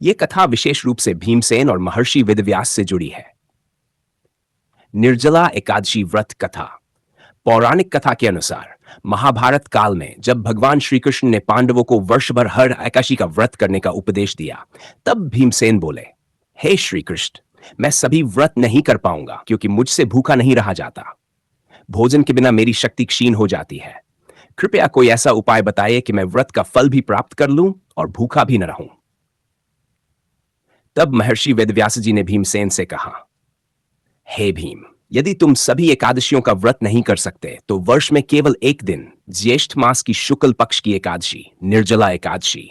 ये कथा विशेष रूप से भीमसेन और महर्षि वेदव्यास से जुड़ी है। निर्जला एकादशी व्रत कथा। पौराणिक कथा के अनुसार महाभारत काल में जब भगवान श्री कृष्ण ने पांडवों को वर्ष भर हर एकादशी का व्रत करने का उपदेश दिया, तब भीमसेन बोले, हे श्री कृष्ण, मैं सभी व्रत नहीं कर पाऊंगा क्योंकि मुझसे भूखा नहीं रहा जाता। भोजन के बिना मेरी शक्ति क्षीण हो जाती है। कृपया कोई ऐसा उपाय बताइए कि मैं व्रत का फल भी प्राप्त कर लूं और भूखा भी न रहूं। तब महर्षि वेदव्यास जी ने भीमसेन से कहा, हे भीम, यदि तुम सभी एकादशियों का व्रत नहीं कर सकते तो वर्ष में केवल एक दिन, ज्येष्ठ मास की शुक्ल पक्ष की एकादशी, निर्जला एकादशी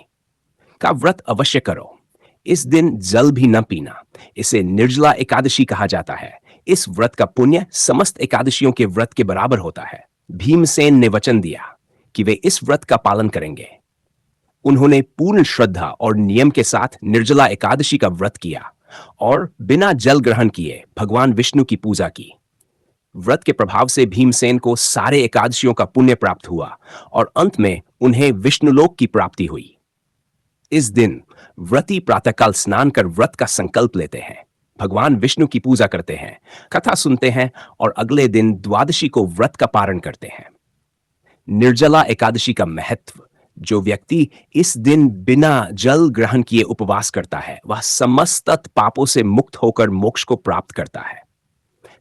का व्रत अवश्य करो। इस दिन जल भी न पीना। इसे निर्जला एकादशी कहा जाता है। इस व्रत का पुण्य समस्त एकादशियों के व्रत के बराबर होता है। भीमसेन ने वचन दिया कि वे इस व्रत का पालन करेंगे। उन्होंने पूर्ण श्रद्धा और नियम के साथ निर्जला एकादशी का व्रत किया और बिना जल ग्रहण किए भगवान विष्णु की पूजा की। व्रत के प्रभाव से भीमसेन को सारे एकादशियों का पुण्य प्राप्त हुआ और अंत में उन्हें विष्णुलोक की प्राप्ति हुई। इस दिन व्रती प्रातःकाल स्नान कर व्रत का संकल्प लेते हैं, भगवान विष्णु की पूजा करते हैं, कथा सुनते हैं और अगले दिन द्वादशी को व्रत का पारण करते हैं। निर्जला एकादशी का महत्व। जो व्यक्ति इस दिन बिना जल ग्रहण किए उपवास करता है, वह समस्त पापों से मुक्त होकर मोक्ष को प्राप्त करता है।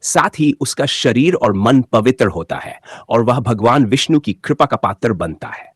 साथ ही उसका शरीर और मन पवित्र होता है और वह भगवान विष्णु की कृपा का पात्र बनता है।